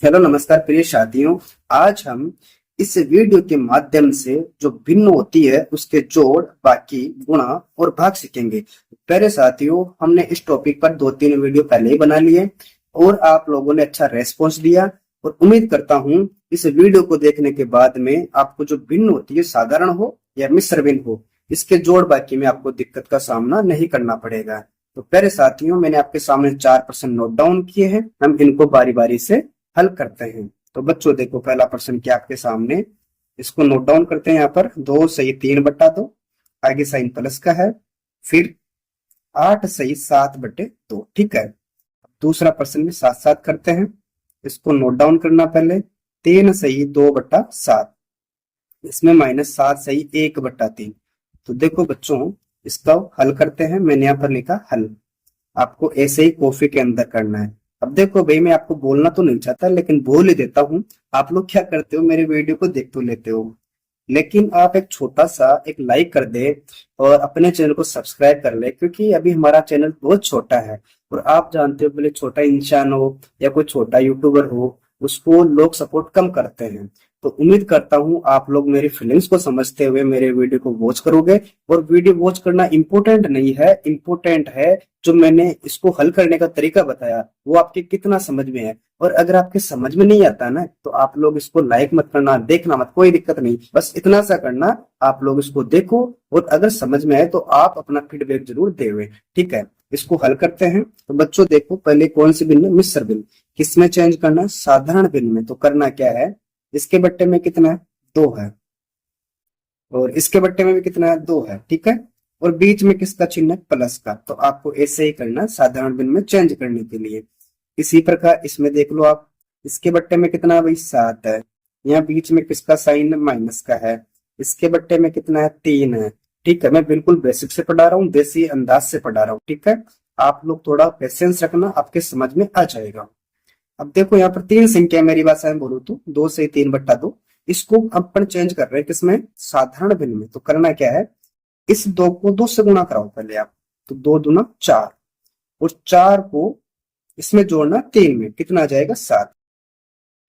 Hello नमस्कार प्रिय साथियों। आज हम इस वीडियो के माध्यम से जो भिन्न होती है उसके जोड़, बाकी, गुणा और भाग सीखेंगे। पहले साथियों, हमने इस टॉपिक पर 2-3 वीडियो पहले ही बना लिए और आप लोगों ने अच्छा रेस्पॉन्स दिया और उम्मीद करता हूं इस वीडियो को देखने के बाद में आपको जो भिन्न होती है, साधारण हो या मिश्र भिन्न हो, इसके जोड़ बाकी में आपको दिक्कत का सामना नहीं करना पड़ेगा। तो पहले साथियों, मैंने आपके सामने 4 प्रश्न नोट डाउन किए हैं। हम इनको बारी बारी से हल करते हैं। तो बच्चों देखो, पहला प्रश्न क्या आपके सामने, इसको नोट डाउन करते हैं। यहाँ पर 2 सही 3/2, आगे साइन प्लस का है, फिर 8 सही 7/2। ठीक है। दूसरा प्रश्न भी साथ साथ करते हैं, इसको नोट डाउन करना पहले। 3 सही 2/7, इसमें -7 सही 1/3। तो देखो बच्चों, इसका हल करते हैं। मैंने यहाँ पर लिखा हल, आपको ऐसे ही कॉफी के अंदर करना है। अब देखो भाई, मैं आपको बोलना तो नहीं चाहता लेकिन बोल ही देता हूँ। आप लोग क्या करते हो, मेरे वीडियो को देख तो लेते हो, लेकिन आप एक छोटा सा एक लाइक कर दे और अपने चैनल को सब्सक्राइब कर ले, क्योंकि अभी हमारा चैनल बहुत छोटा है और आप जानते हो, भले छोटा इंसान हो या कोई छोटा यूट्यूबर हो, उसको लोग सपोर्ट कम करते हैं। तो उम्मीद करता हूं आप लोग मेरी फीलिंग्स को समझते हुए मेरे वीडियो को वॉच करोगे। और वीडियो वॉच करना इंपॉर्टेंट नहीं है, इंपॉर्टेंट है जो मैंने इसको हल करने का तरीका बताया वो आपके कितना समझ में है। और अगर आपके समझ में नहीं आता ना, तो आप लोग इसको लाइक मत करना, देखना मत, कोई दिक्कत नहीं, बस इतना सा करना, आप लोग इसको देखो और अगर समझ में आए तो आप अपना फीडबैक जरूर देवे। ठीक है। इसको हल करते हैं। तो बच्चों देखो, पहले कौन सी भिन्न, मिश्र भिन्न। किसमें चेंज करना है, साधारण भिन्न में। तो करना क्या है, इसके बट्टे में कितना है, 2 है, और इसके बट्टे में भी कितना है, 2 है। ठीक है। और बीच में किसका चिन्ह है, प्लस का। तो आपको ऐसे ही करना, साधारण भिन्न में चेंज करने के लिए। इसी प्रकार इसमें देख लो आप, इसके बट्टे में कितना है भाई, 7 है, यहाँ बीच में किसका साइन माइनस का है, इसके बट्टे में कितना है, 3 है। ठीक है। मैं बिल्कुल बेसिक से पढ़ा रहा हूँ, देसी अंदाज से पढ़ा रहा हूँ। ठीक है। आप लोग थोड़ा पेशेंस रखना, आपके समझ में आ जाएगा। अब देखो, यहाँ पर 3 संख्या, मेरी भाषा में बोलूं तो 2 से 3/2, इसको अपन चेंज कर रहे हैं किसमें, साधारण भिन्न में। तो करना क्या है, इस 2 को 2 से गुणा कराओ पहले आप। तो 2 दूना 4, और 4 को इसमें जोड़ना 3 में, कितना आ जाएगा, 7।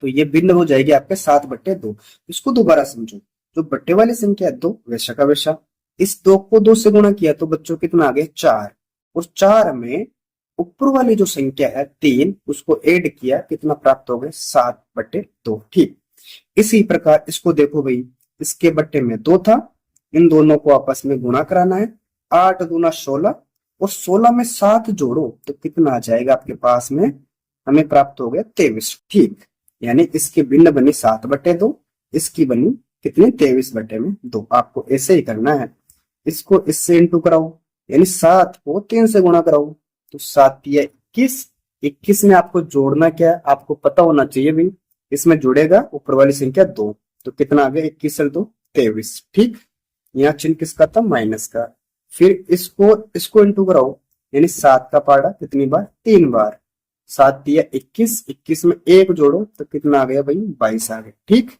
तो ये भिन्न हो जाएगी आपके 7/2। इसको दोबारा समझो, जो बट्टे वाली संख्या है 2, वैसा का वैसा। इस 2 को 2 से गुणा किया तो बच्चों कितना आ गया, 4। और 4 में ऊपर वाली जो संख्या है 3, उसको ऐड किया, कितना प्राप्त हो गया, 7/2। ठीक। इसी प्रकार इसको देखो भाई, इसके बट्टे में 2 था, इन दोनों को आपस में गुणा कराना है। 8 दूना 16, और 16 में 7 जोड़ो तो कितना आ जाएगा आपके पास में, हमें प्राप्त हो गया 23। ठीक। यानी इसकी भिन्न बनी 7/2, इसकी बनी कितनी, 23/2। आपको ऐसे ही करना है। इसको इससे इंटू कराओ, यानी 7 को 3 से गुणा कराओ। तो 7 या 21, 21 में आपको जोड़ना क्या है, आपको पता होना चाहिए भी। इसमें जुड़ेगा ऊपर वाली संख्या 2, तो कितना आ गया, 21 और 2 23। ठीक। यहाँ चिन्ह किसका था, माइनस का। फिर इसको इंटू कराओ, यानी 7 का पाड़ा कितनी बार, 3 बार। 7 या 21, 21 में 1 जोड़ो तो कितना आ गया भाई, 22 आ गया। ठीक।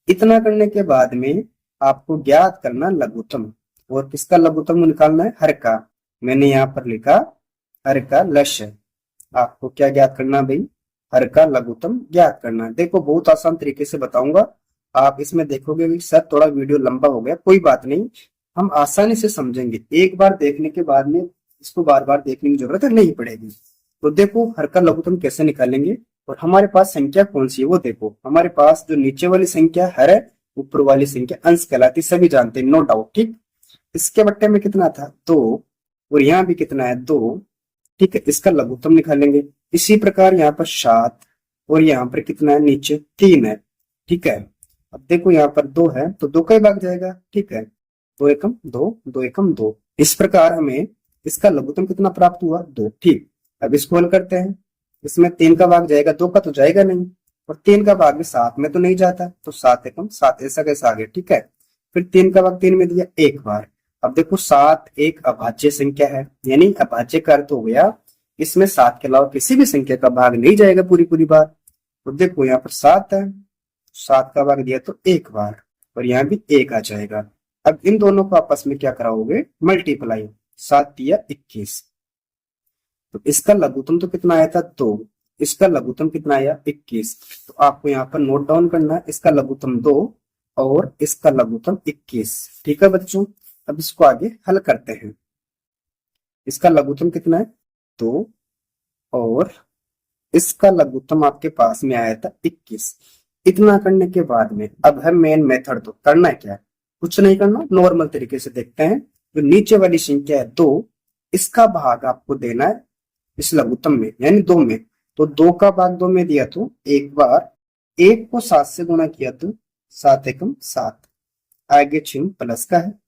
इतना करने के बाद में आपको ज्ञात करना लघुत्तम। और किसका लघुत्तम निकालना है, हर का। मैंने यहाँ पर लिखा हर का लक्ष्य। आपको क्या ज्ञात करना भाई, हर का लघुत्तम ज्ञात करना। देखो, बहुत आसान तरीके से बताऊंगा, आप इसमें देखोगे भी सर थोड़ा वीडियो लंबा हो गया, कोई बात नहीं, हम आसानी से समझेंगे। एक बार देखने के बाद में इसको बार बार देखने की जरूरत नहीं पड़ेगी। तो देखो, हर का लघुत्तम कैसे निकालेंगे, और हमारे पास संख्या कौन सी है वो देखो। हमारे पास जो नीचे वाली संख्या हर है, ऊपर वाली संख्या अंश कहलाती, सभी जानते हैं, नो डाउट। ठीक। इसके बट्टे में कितना था, 2, और यहाँ भी कितना है, 2। ठीक है। इसका लघुत्तम निकालेंगे। इसी प्रकार यहाँ पर 7, और यहाँ पर कितना है, नीचे 3 है। ठीक है। अब देखो, यहाँ पर 2 है तो 2 का ही भाग जाएगा। ठीक है। 2 एकम 2, 2 एकम 2। इस प्रकार हमें इसका लघुत्तम कितना प्राप्त हुआ, 2। ठीक। अब इसको हल करते हैं। इसमें 3 का भाग जाएगा, 2 का तो जाएगा नहीं, और 3 का भाग में 7 में तो नहीं जाता, तो 7 एकम 7, ऐसा कैसा आ गया। ठीक है। फिर 3 का भाग 3 में दिया, एक बार। अब देखो, 7 एक अभाज्य संख्या है, यानी अभाज्य का अर्थ हो गया इसमें 7 के अलावा किसी भी संख्या का भाग नहीं जाएगा पूरी पूरी बार। तो देखो, यहाँ पर 7 है, 7 का भाग दिया तो एक बार, और यहाँ भी 1 आ जाएगा। अब इन दोनों को आपस में क्या कराओगे, मल्टीप्लाई। 7 या 21। तो इसका लघुत्तम तो कितना आया था, 2। इसका लघुत्तम कितना आया 21। तो आपको यहाँ पर नोट डाउन करना है, इसका लघुत्तम 2 और इसका लघुत्तम 21। ठीक है बच्चों, अब इसको आगे हल करते हैं। इसका लघुत्तम कितना है 2 और इसका लघुत्तम आपके पास में आया था 21। इतना करने के बाद में अब है मेन मेथड। तो करना है क्या है, कुछ नहीं करना, नॉर्मल तरीके से देखते हैं। जो नीचे वाली संख्या है 2, इसका भाग आपको देना है इस लघुत्तम में यानी 2 में। तो 2 का भाग 2 में दिया तो एक बार 1 को 7 से गुणा किया तो 7 एकम 7, आगे चिन्ह प्लस का है।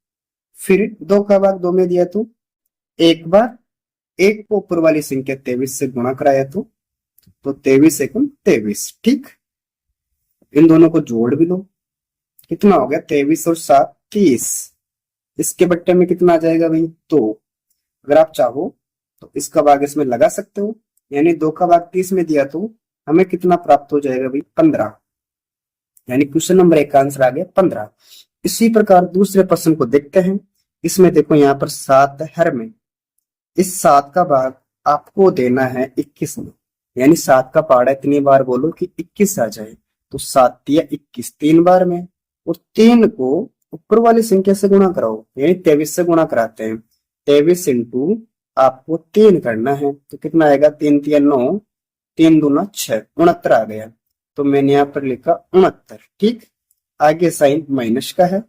फिर 2 का भाग 2 में दिया तो एक बार 1 को ऊपर वाली संख्या 23 से गुणा कराया तो 23 एकम 23। ठीक, इन दोनों को जोड़ भी लो, कितना हो गया 23 और 7 30। इसके बट्टे में कितना आ जाएगा भाई 2। अगर आप चाहो तो इसका भाग इसमें लगा सकते हो, यानी 2 का भाग 30 में दिया तो हमें कितना प्राप्त हो जाएगा भाई 15, यानी क्वेश्चन नंबर 1 का आंसर आ गया 15। इसी प्रकार दूसरे प्रश्न को देखते हैं। इसमें देखो यहाँ पर 7 हर में, इस 7 का भाग आपको देना है 21 में, यानी 7 का पहाड़ा इतनी बार बोलो कि 21 आ जाए। तो 7 या 21 3 बार में, और 3 को ऊपर वाली संख्या से गुणा कराओ, यानी 23 से गुणा कराते हैं। 23 इंटू आपको 3 करना है तो कितना आएगा 3 3 9, 3 दूना 6, 69 आ गया। तो मैंने यहाँ पर लिखा 69। ठीक, आगे साइन माइनस का है।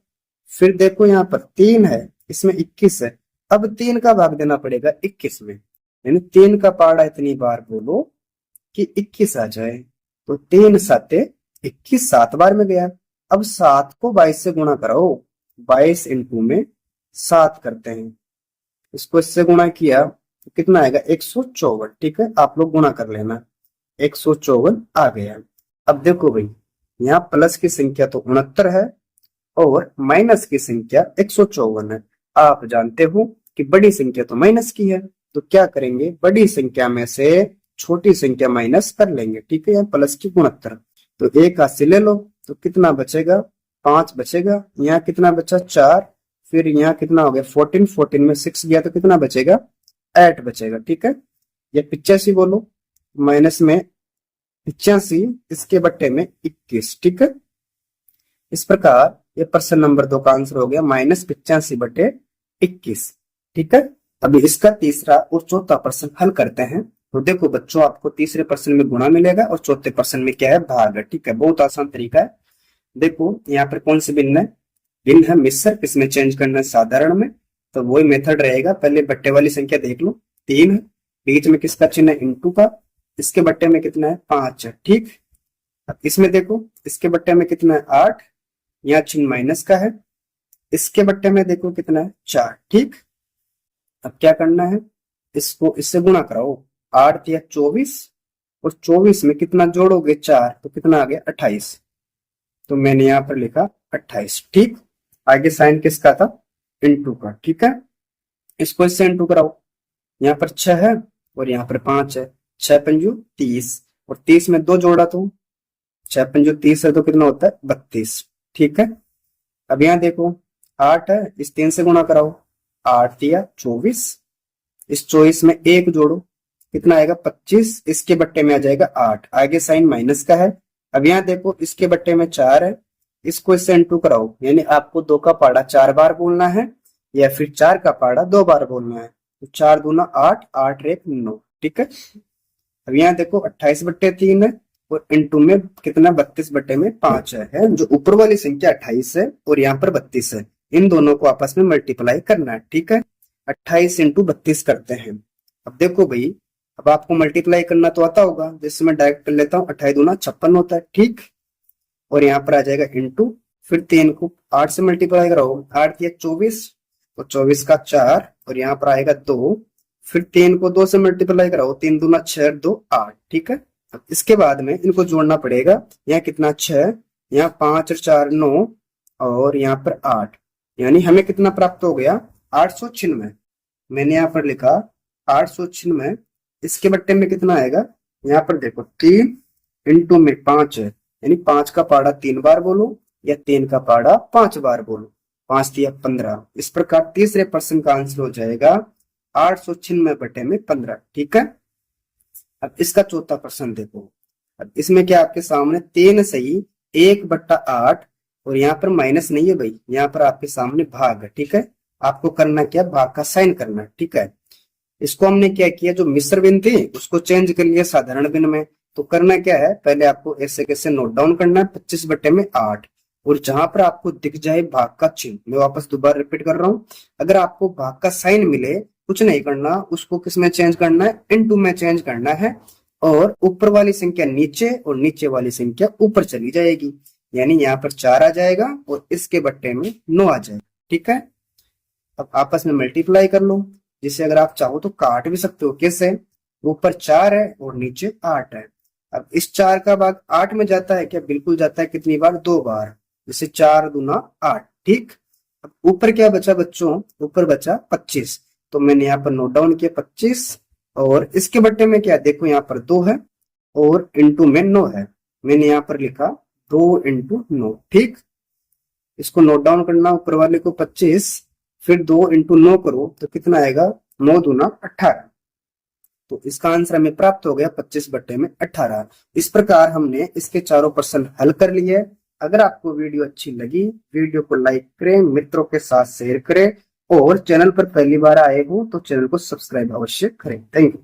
फिर देखो यहाँ पर 3 है, इसमें 21 है। अब 3 का भाग देना पड़ेगा 21 में, यानी 3 का पहाड़ा इतनी बार बोलो कि 21 आ जाए। तो 3 7 21, 7 बार में गया। अब 7 को 22 से गुणा कराओ, 22 इंटू में 7 करते हैं, इसको इससे गुणा किया तो कितना आएगा 154। ठीक है, आप लोग गुणा कर लेना, 154 आ गया। अब देखो भाई यहाँ प्लस की संख्या तो 69 है और माइनस की संख्या 154 है। आप जानते हो कि बड़ी संख्या तो माइनस की है, तो क्या करेंगे बड़ी संख्या में से छोटी संख्या माइनस कर लेंगे। ठीक है, यहाँ प्लस की 69, तो एक हाथ से ले लो तो कितना बचेगा 5 बचेगा। यहाँ कितना बचा 4, फिर यहाँ कितना हो गया 14, 14 में 6 गया तो कितना बचेगा 8 बचेगा। ठीक है, ये 85 बोलो, माइनस में 85, इसके बट्टे में 21। ठीक है, इस प्रकार ये प्रश्न नंबर 2 का आंसर हो गया -85/21। ठीक है, अभी इसका तीसरा और चौथा प्रश्न हल करते हैं। तो देखो बच्चों, आपको तीसरे प्रश्न में गुणा मिलेगा और चौथे प्रश्न में क्या है भाग है। ठीक है, बहुत आसान तरीका है। देखो यहाँ पर कौन से भिन्न है, भिन्न है मिश्र, इसमें चेंज करना है साधारण में, तो वही मेथड रहेगा। पहले बट्टे वाली संख्या देख लो, 3 है, बीच में किसका चिन्ह है इंटू का, इसके बट्टे में कितना है 5 है। ठीक, अब इसमें देखो इसके बट्टे में कितना है 8, यहाँ चिन्ह माइनस का है, इसके बट्टे में देखो कितना है 4। ठीक, अब क्या करना है, इसको इससे गुणा कराओ, 8 या 24, और 24 में कितना जोड़ोगे 4, तो कितना आ गया 28। तो मैंने यहाँ पर लिखा 28। ठीक, आगे साइन किसका था इंटू का। ठीक है, इसको इससे इंटू कराओ, यहाँ पर 6 है और यहाँ पर 5 है, 6 पंजू 30, और 30 में 2 जोड़ा तो 6 पंजू 30 है तो कितना होता है 32। ठीक है, अब यहाँ देखो 8 है, इस 3 से गुणा कराओ, 8 या 24, इस 24 में 1 जोड़ो, कितना आएगा 25, इसके बट्टे में आ जाएगा 8, आगे साइन माइनस का है। अब यहाँ देखो इसके बट्टे में 4 है, इसको इससे इंटू कराओ, यानी आपको 2 का पहाड़ा 4 बार बोलना है या फिर 4 का पहाड़ा 2 बार बोलना है। तो 4 दूना 8, 8 1 9। ठीक है, अब यहाँ देखो 28/3 है और इंटू में कितना 32/5 है, जो ऊपर वाली संख्या 28 है और यहाँ पर 32 है, इन दोनों को आपस में मल्टीप्लाई करना है। ठीक है, 28 इंटू 32 करते हैं। अब देखो भाई, अब आपको मल्टीप्लाई करना तो आता होगा, जैसे मैं डायरेक्ट कर लेता हूँ, 28 दूना 56 होता है। ठीक, और यहाँ पर आ जाएगा इंटू, फिर 3 को 8 से मल्टीप्लाई कराओ, 8 या 24, और 24 का 4, और यहाँ पर आएगा 2, फिर 3 को 2 से मल्टीप्लाई कराओ, 3 दूना 6, 2 8। ठीक है, अब इसके बाद में इनको जोड़ना पड़ेगा, यहाँ कितना 6, यहाँ 5 और 4 9, और यहाँ पर 8, यानी हमें कितना प्राप्त हो गया 896। मैंने यहाँ पर लिखा 896, इसके बट्टे में कितना आएगा, यहाँ पर देखो 3 इंटू में 5 है, यानी 5 का पहाड़ा 3 बार बोलो या 3 का पहाड़ा 5 बार बोलो, 5 या 15। इस प्रकार तीसरे प्रश्न का आंसर हो जाएगा 896/15। ठीक है, अब इसका चौथा प्रश्न देखो। अब इसमें क्या आपके सामने 3 सही 1/8 और यहाँ पर माइनस नहीं है भाई, यहाँ पर आपके सामने भाग है। ठीक है, आपको करना क्या, भाग का साइन करना है। ठीक है, इसको हमने क्या किया, जो मिश्र भिन्न थी उसको चेंज कर लिया साधारण भिन्न में। तो करना क्या है, पहले आपको ऐसे कैसे नोट डाउन करना है 25/8, और जहां पर आपको दिख जाए भाग का चिन्ह, मैं वापस दोबारा रिपीट कर रहा हूं, अगर आपको भाग का साइन मिले, कुछ नहीं करना, उसको किस में चेंज करना है, इनटू में चेंज करना है, और ऊपर वाली संख्या नीचे और नीचे वाली संख्या ऊपर चली जाएगी। यानी यहाँ पर 4 आ जाएगा और इसके बट्टे में 9 आ जाएगा। ठीक है, अब आपस में मल्टीप्लाई कर लो, जिसे अगर आप चाहो तो काट भी सकते हो। कैसे, ऊपर 4 है और नीचे 8 है। अब इस 4 का भाग 8 में जाता है क्या, बिल्कुल जाता है। कितनी बार, 2 बार, जैसे 4 दूना 8। ठीक, अब ऊपर क्या बचा बच्चों, ऊपर बचा 25, तो मैंने यहाँ पर नोट डाउन किया 25, और इसके बट्टे में क्या, देखो यहाँ पर 2 है और इंटू में 9 है, मैंने यहाँ पर लिखा 2 इंटू 9। ठीक, इसको नोट डाउन करना, ऊपर वाले को 25, फिर 2 इंटू 9 करो तो कितना आएगा, 9 दूना 18। तो इसका आंसर हमें प्राप्त हो गया 25/18। इस प्रकार हमने इसके चारों प्रश्न हल कर लिए। अगर आपको वीडियो अच्छी लगी, वीडियो को लाइक करें, मित्रों के साथ शेयर करें, और चैनल पर पहली बार आए हो तो चैनल को सब्सक्राइब अवश्य करें। Thank you.